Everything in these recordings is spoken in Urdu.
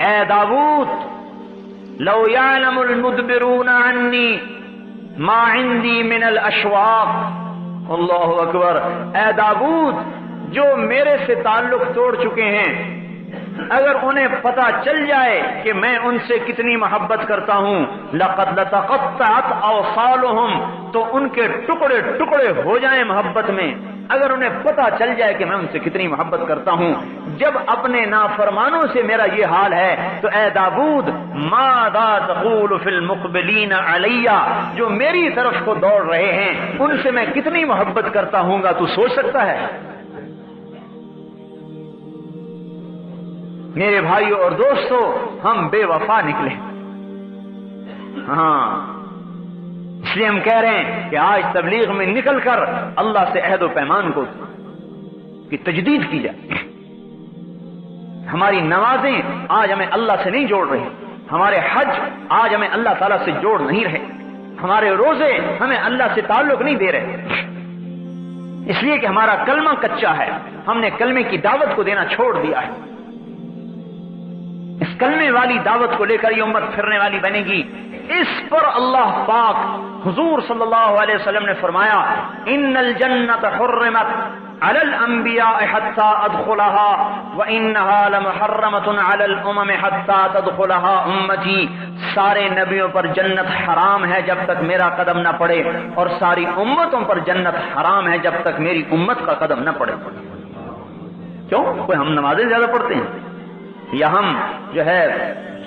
اے داؤد لو یعلم المدبرون عنی ما عندی من الاشواق، اللہ اکبر، اے داؤد جو میرے سے تعلق توڑ چکے ہیں، اگر انہیں پتا چل جائے کہ میں ان سے کتنی محبت کرتا ہوں، لقد لتقطعت اوصالهم، تو ان کے ٹکڑے ٹکڑے ہو جائیں محبت میں، اگر انہیں پتا چل جائے کہ میں ان سے کتنی محبت کرتا ہوں۔ جب اپنے نافرمانوں سے میرا یہ حال ہے تو اے داؤد ماذا تقول فی المقبلین علی، جو میری طرف کو دوڑ رہے ہیں ان سے میں کتنی محبت کرتا ہوں گا، تو سوچ سکتا ہے؟ میرے بھائیوں اور دوستو، ہم بے وفا نکلے، ہاں، اس لیے ہم کہہ رہے ہیں کہ آج تبلیغ میں نکل کر اللہ سے عہد و پیمان کو کی تجدید کی جائے۔ ہماری نمازیں آج ہمیں اللہ سے نہیں جوڑ رہی، ہمارے حج آج ہمیں اللہ تعالیٰ سے جوڑ نہیں رہے، ہمارے روزے ہمیں اللہ سے تعلق نہیں دے رہے، اس لیے کہ ہمارا کلمہ کچا ہے، ہم نے کلمے کی دعوت کو دینا چھوڑ دیا ہے۔ اس کلمے والی دعوت کو لے کر یہ امت پھرنے والی بنے گی۔ اس پر اللہ پاک حضور صلی اللہ علیہ وسلم نے فرمایا ان الجنت حرمت علی الانبیاء حتی ادخلها وانها لمحرمۃ علی الامم حتی تدخلها امتی، سارے نبیوں پر جنت حرام ہے جب تک میرا قدم نہ پڑے، اور ساری امتوں پر جنت حرام ہے جب تک میری امت کا قدم نہ پڑے۔ کیوں؟ کوئی ہم نمازیں زیادہ پڑھتے ہیں، یا ہم جو ہے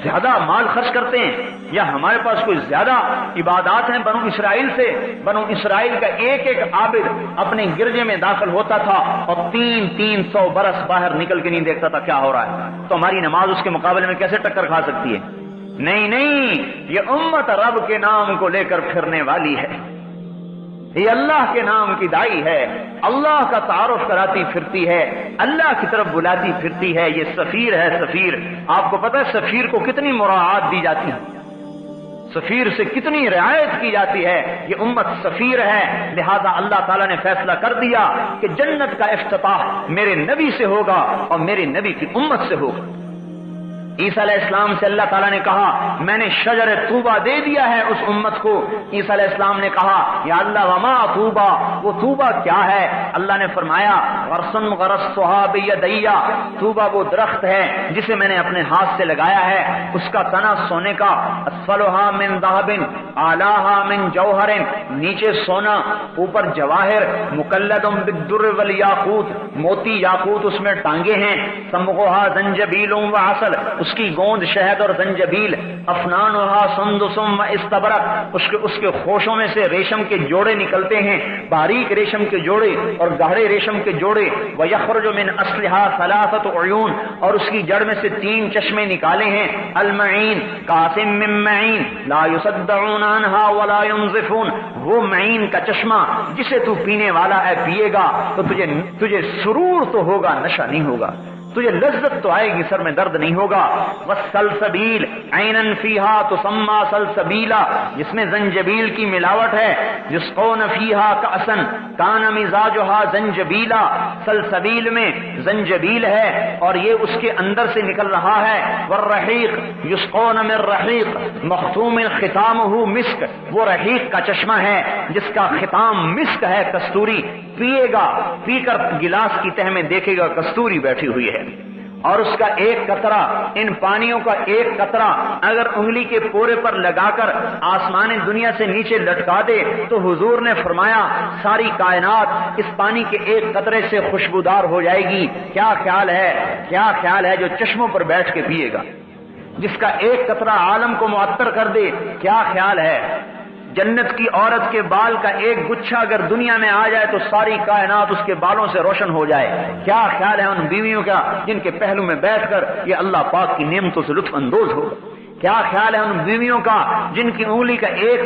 زیادہ مال خرچ کرتے ہیں، یا ہمارے پاس کوئی زیادہ عبادات ہیں بنو اسرائیل سے؟ بنو اسرائیل کا ایک ایک عابد اپنے گرجے میں داخل ہوتا تھا اور 300 برس باہر نکل کے نہیں دیکھتا تھا کیا ہو رہا ہے، تو ہماری نماز اس کے مقابلے میں کیسے ٹکر کھا سکتی ہے؟ نہیں، یہ امت رب کے نام کو لے کر پھرنے والی ہے، یہ اللہ کے نام کی دائی ہے، اللہ کا تعارف کراتی پھرتی ہے، اللہ کی طرف بلاتی پھرتی ہے، یہ سفیر ہے۔ سفیر، آپ کو پتہ ہے سفیر کو کتنی مراعات دی جاتی ہے، سفیر سے کتنی رعایت کی جاتی ہے، یہ امت سفیر ہے، لہذا اللہ تعالیٰ نے فیصلہ کر دیا کہ جنت کا افتتاح میرے نبی سے ہوگا اور میرے نبی کی امت سے ہوگا۔ عیسیٰ علیہ السلام سے اللہ تعالیٰ نے کہا میں نے شجر طوبہ دے دیا ہے اس امت کو۔ عیسیٰ علیہ السلام نے کہا یا اللہ وما طوبہ، وہ طوبہ کیا ہے؟ اللہ نے فرمایا غرسن غرستھا بیدیا، طوبہ وہ درخت ہے جسے میں نے اپنے ہاتھ سے لگایا ہے، اس کا تنا سونے کا، اسفلھا من ذھب اعلیھا من جوہر، نیچے سونا اوپر جواہر، مکلد بالدر والیاقوت، موتی یاقوت اس میں ٹانگے ہیں، سمغھا زنجبیل وعسل، اس کی گوند شہد اور زنجبیل، افنانھا سندس و استبرق، اس کے خوشوں میں سے ریشم کے جوڑے نکلتے ہیں، باریک ریشم کے جوڑے اور گہرے ریشم کے جوڑے، ویخرج من اصلھا ثلاثۃ عیون، اور اس کی جڑ میں سے 3 چشمے نکالے ہیں، المعین قاسم من معین لا يصدعون عنها ولا ينزفون، وہ معین کا چشمہ جسے تو پینے والا ہے پیے گا تو تجھے سرور تو ہوگا، نشہ نہیں ہوگا، تجھے لذت تو آئے گی، سر میں درد نہیں ہوگا۔ والسلسبیل عینا فیہا تسمى سلسبیلا، جس میں زنجبیل کی ملاوٹ ہے، یسقون فیہا کأسا کان مزاجھا زنجبیلا، سلسبیل میں زنجبیل ہے اور یہ اس کے اندر سے نکل رہا ہے۔ والرحیق یسقون من رحیق مختوم ختامہ مسک، وہ رحیق کا چشمہ ہے جس کا ختام مسک ہے، کستوری، پیے گا، پی کر گلاس کی تہ میں دیکھے گا کستوری بیٹھی ہوئی ہے، اور اس کا ایک قطرہ، ان پانیوں کا ایک قطرہ اگر انگلی کے پورے پر لگا کر آسمان دنیا سے نیچے لٹکا دے تو حضور نے فرمایا ساری کائنات اس پانی کے ایک قطرے سے خوشبودار ہو جائے گی۔ کیا خیال ہے جو چشموں پر بیٹھ کے پیے گا، جس کا ایک قطرہ عالم کو معطر کر دے، کیا خیال ہے؟ جنت کی عورت کے بال کا ایک گچھا اگر دنیا میں آ جائے تو ساری کائنات اس کے بالوں سے روشن ہو جائے، کیا خیال ہے ان بیویوں کا جن کے پہلو میں بیٹھ کر یہ اللہ پاک کی نعمتوں سے لطف اندوز ہوگا؟ کیا خیال ہے ان بیویوں کا جن کی انگلی کا ایک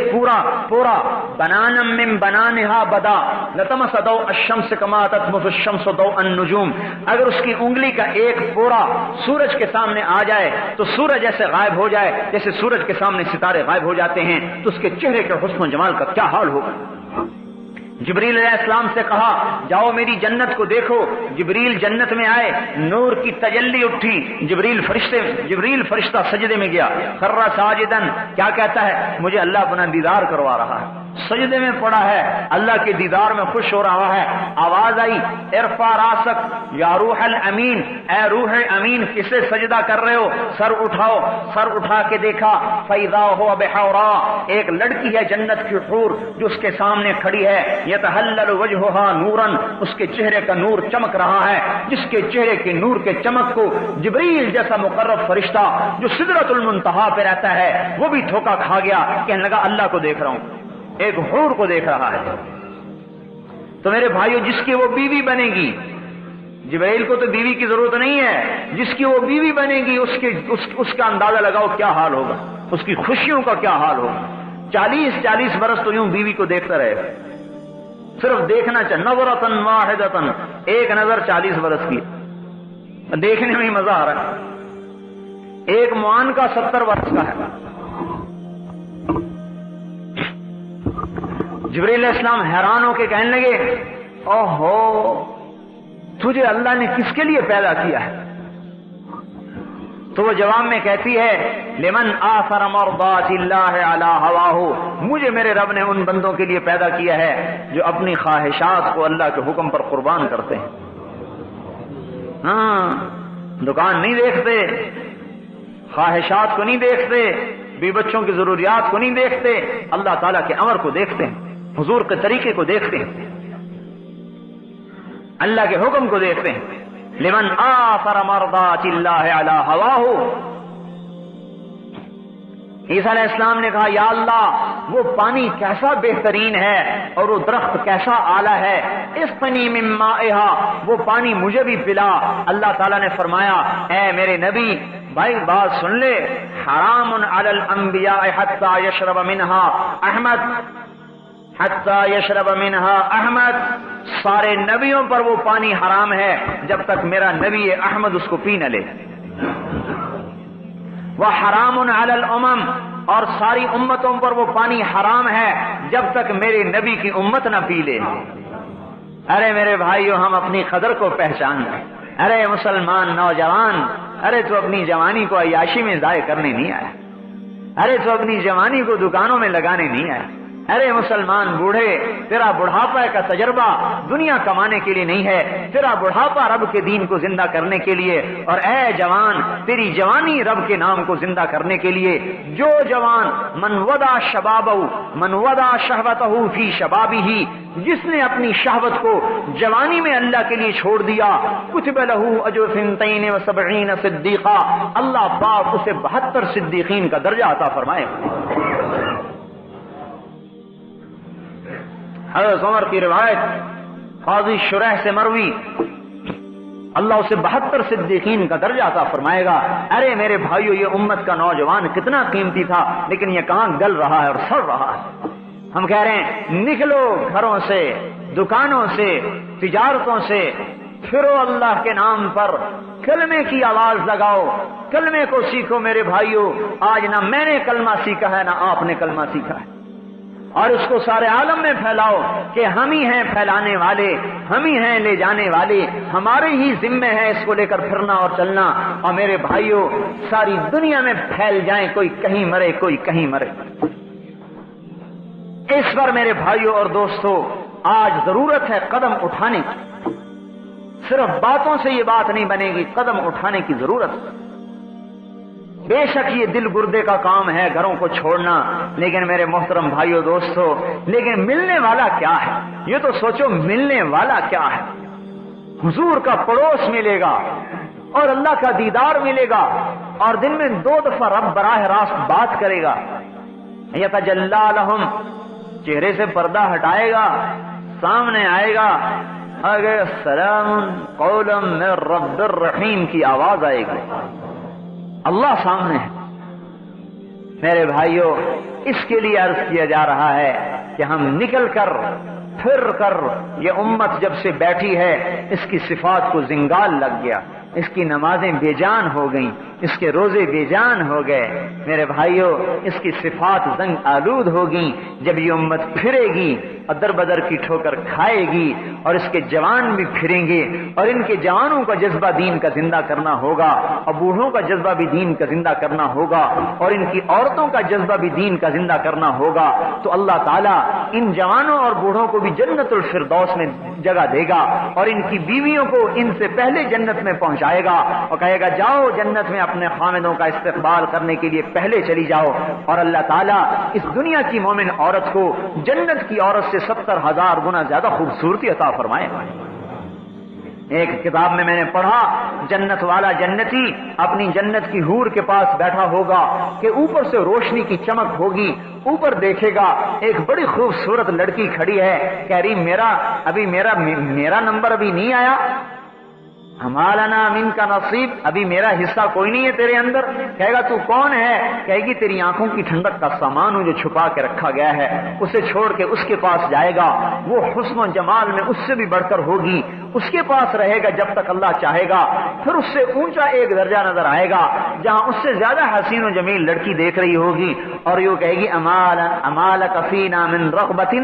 پورا بنانا من بنانہا بدا لتمس ضوء الشمس کما تطمس الشمس ضوء النجوم، اگر اس کی انگلی کا ایک پورا سورج کے سامنے آ جائے تو سورج ایسے غائب ہو جائے جیسے سورج کے سامنے ستارے غائب ہو جاتے ہیں، تو اس کے چہرے کے حسن و جمال کا کیا حال ہوگا؟ جبریل علیہ السلام سے کہا جاؤ میری جنت کو دیکھو. جبریل جنت میں آئے, نور کی تجلی اٹھی, جبریل فرشتہ سجدے میں گیا. خر ساجدن, کیا کہتا ہے؟ مجھے اللہ اپنا دیدار کروا رہا ہے. سجدے میں پڑا ہے, اللہ کے دیدار میں خوش ہو رہا ہے. آواز آئی ارفع راسک یا روح الامین, اے روح امین کسے سجدہ کر رہے ہو؟ سر اٹھاؤ. سر اٹھا کے دیکھا فاذا هو بحورا, ایک لڑکی ہے جنت کی حور جو اس کے سامنے کھڑی ہے. یتحلل وجهها نورا, اس کے چہرے کا نور چمک رہا ہے. جس کے چہرے کے نور کے چمک کو جبریل جیسا مقرب فرشتہ جو سدرۃ المنتہا پہ رہتا ہے وہ بھی دھوکا کھا گیا, کہنے لگا اللہ کو دیکھ رہا ہوں, ایک حور کو دیکھ رہا ہے. تو میرے بھائیو جس کی وہ بیوی بنے گی, جبریل کو تو بیوی کی ضرورت نہیں ہے, جس کی وہ بیوی بنے گی اس کا اندازہ لگاؤ کیا حال ہوگا, اس کی خوشیوں کا کیا حال ہوگا. 40 برس تو یوں بیوی کو دیکھتا رہے, صرف دیکھنا چاہیے. نظرۃ واحدۃ, ایک نظر 40 برس کی, دیکھنے میں ہی مزہ آ رہا ہے. ایک معان کا 70 برس کا ہے. جبریل علیہ السلام حیران ہو کے کہنے لگے اوہو تجھے اللہ نے کس کے لیے پیدا کیا ہے؟ تو وہ جواب میں کہتی ہے لمن آثر مرضات اللہ علی ہواہ, مجھے میرے رب نے ان بندوں کے لیے پیدا کیا ہے جو اپنی خواہشات کو اللہ کے حکم پر قربان کرتے ہیں. ہاں, دکان نہیں دیکھتے, خواہشات کو نہیں دیکھتے, بی بچوں کی ضروریات کو نہیں دیکھتے, اللہ تعالیٰ کے امر کو دیکھتے ہیں, حضور کے طریقے کو دیکھتے ہیں, اللہ کے حکم کو دیکھتے ہیں. لمن آثر مرضات اللہ علی ہواہ. عیسیٰ علیہ السلام نے کہا یا اللہ وہ پانی کیسا بہترین ہے اور وہ درخت کیسا اعلیٰ ہے, اسقنی من مائہا, وہ پانی مجھے بھی پلا. اللہ تعالیٰ نے فرمایا اے میرے نبی بھائی بات سن لے, حرام علی الانبیاء حتی یشرب منہا احمد, حتی یشرب منہا احمد, سارے نبیوں پر وہ پانی حرام ہے جب تک میرا نبی احمد اس کو پی نہ لے. وحرام علی الامم, اور ساری امتوں پر وہ پانی حرام ہے جب تک میرے نبی کی امت نہ پی لے. ارے میرے بھائیو ہم اپنی قدر کو پہچان لیں. ارے مسلمان نوجوان, ارے تو اپنی جوانی کو عیاشی میں ضائع کرنے نہیں آیا, ارے تو اپنی جوانی کو دکانوں میں لگانے نہیں آیا. ارے مسلمان بوڑھے, تیرا بڑھاپا کا تجربہ دنیا کمانے کے لیے نہیں ہے, تیرا بڑھاپا رب کے دین کو زندہ کرنے کے لیے. اور اے جوان تیری جوانی رب کے نام کو زندہ کرنے کے لیے. جو جوان من وضع شبابہ من وضع شہوتہ فی شبابہ, جس نے اپنی شہوت کو جوانی میں اللہ کے لیے چھوڑ دیا, کتب لہ اجر 72 صدیقہ, اللہ پاک اسے 72 صدیقین کا درجہ عطا فرمائے. حضرت عمر کی روایت قاضی شریح سے مروی, اللہ اسے 72 صدیقین کا درجہ عطا فرمائے گا. ارے میرے بھائیو یہ امت کا نوجوان کتنا قیمتی تھا, لیکن یہ کہاں گل رہا ہے اور سڑ رہا ہے. ہم کہہ رہے ہیں نکلو گھروں سے, دکانوں سے, تجارتوں سے, پھرو اللہ کے نام پر, کلمے کی آواز لگاؤ, کلمے کو سیکھو میرے بھائیو. آج نہ میں نے کلمہ سیکھا ہے نہ آپ نے کلمہ سیکھا ہے, اور اس کو سارے عالم میں پھیلاؤ کہ ہم ہی ہیں پھیلانے والے, ہم ہی ہیں لے جانے والے, ہمارے ہی ذمے ہے اس کو لے کر پھرنا اور چلنا. اور میرے بھائیوں ساری دنیا میں پھیل جائیں, کوئی کہیں مرے کوئی کہیں مرے. اس پر میرے بھائیوں اور دوستوں آج ضرورت ہے قدم اٹھانے کی. صرف باتوں سے یہ بات نہیں بنے گی, قدم اٹھانے کی ضرورت. بے شک یہ دل گردے کا کام ہے گھروں کو چھوڑنا, لیکن میرے محترم بھائیوں دوستو لیکن ملنے والا کیا ہے؟ یہ تو سوچو ملنے والا کیا ہے. حضور کا پڑوس ملے گا اور اللہ کا دیدار ملے گا, اور دن میں 2 دفعہ رب براہ راست بات کرے گا. یتجلی لہم, چہرے سے پردہ ہٹائے گا, سامنے آئے گا, اگر سلام قولا من رب الرحیم کی آواز آئے گی, اللہ سامنے ہے. میرے بھائیوں اس کے لیے عرض کیا جا رہا ہے کہ ہم نکل کر پھر کر, یہ امت جب سے بیٹھی ہے اس کی صفات کو زنگال لگ گیا, اس کی نمازیں بے جان ہو گئیں, اس کے روزے بے جان ہو گئے. میرے بھائیوں اس کی صفات زنگ آلود ہوگی. جب یہ امت پھرے گی اور در بدر کی ٹھوکر کھائے گی اور اس کے جوان بھی پھریں گے اور ان کے جوانوں کا جذبہ دین کا زندہ کرنا ہوگا اور بوڑھوں کا جذبہ بھی دین کا زندہ کرنا ہوگا اور ان کی عورتوں کا جذبہ بھی دین کا زندہ کرنا ہوگا, تو اللہ تعالیٰ ان جوانوں اور بوڑھوں کو بھی جنت الفردوس میں جگہ دے گا اور ان کی بیویوں کو ان سے پہلے جنت میں پہنچائے گا اور کہے گا جاؤ جنت میں اپنے خامدوں کا استقبال کرنے کے لیے پہلے چلی جاؤ. اور اللہ تعالیٰ اس دنیا کی مومن عورت کو جنت کی عورت سے 70,000 گنا زیادہ خوبصورتی عطا فرمائے. ایک کتاب میں نے پڑھا جنت والا جنتی اپنی جنت کی حور کے پاس بیٹھا ہوگا کہ اوپر سے روشنی کی چمک ہوگی, اوپر دیکھے گا ایک بڑی خوبصورت لڑکی کھڑی ہے, کہہ رہی میرا نمبر ابھی نہیں آیا, ہمالانا من کا نصیب, ابھی میرا حصہ کوئی نہیں ہے تیرے اندر. کہے گا تو کون ہے؟ کہے گی تیری آنکھوں کی ٹھنڈک کا سامان ہوں جو چھپا کے رکھا گیا ہے. اسے چھوڑ کے اس کے پاس جائے گا, وہ حسن و جمال میں اس سے بھی بڑھ کر ہوگی, اس کے پاس رہے گا جب تک اللہ چاہے گا. پھر اس سے اونچا ایک درجہ نظر آئے گا جہاں اس سے زیادہ حسین و جمیل لڑکی دیکھ رہی ہوگی اور یہ کہے گی امالک فینا من رغبت,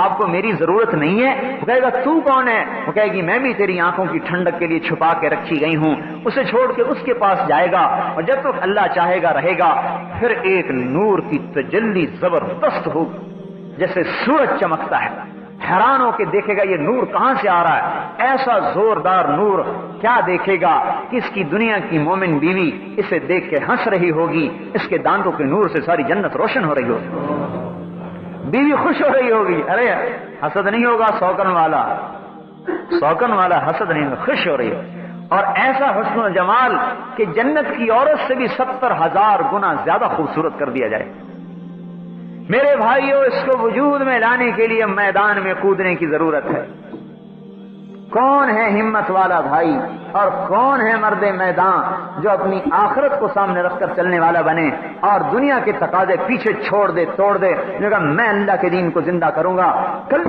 آپ کو میری ضرورت نہیں ہے. وہ کہے گا تو کون ہے؟ وہ کہے گی میں بھی تیری آنکھوں کی ٹھنڈک کے لیے چھپا کے رکھی گئی ہوں. اسے چھوڑ کے اس کے پاس جائے گا اور جب تک اللہ چاہے گا رہے گا. پھر ایک نور کی تجلی زبردست ہوگی جیسے سورج چمکتا ہے, حیران ہو کے دیکھے گا یہ نور کہاں سے آ رہا ہے, ایسا زوردار نور. کیا دیکھے گا کہ اس کی دنیا کی مومن بیوی اسے دیکھ کے ہنس رہی ہوگی, اس کے دانتوں کے نور سے ساری جنت روشن ہو رہی ہوگی, بیوی خوش ہو رہی ہوگی. ارے حسد نہیں ہوگا, سوکن والا حسد نہیں ہوگا, خوش ہو رہی ہے. اور ایسا حسن و جمال کہ جنت کی عورت سے بھی 70,000 گنا زیادہ خوبصورت کر دیا جائے. میرے بھائیوں اس کو وجود میں لانے کے لیے میدان میں کودنے کی ضرورت ہے. کون ہے ہمت والا بھائی اور کون ہے مرد میدان جو اپنی آخرت کو سامنے رکھ کر چلنے والا بنے اور دنیا کے تقاضے پیچھے چھوڑ دے, توڑ دے, میں اللہ کے دین کو زندہ کروں گا. کل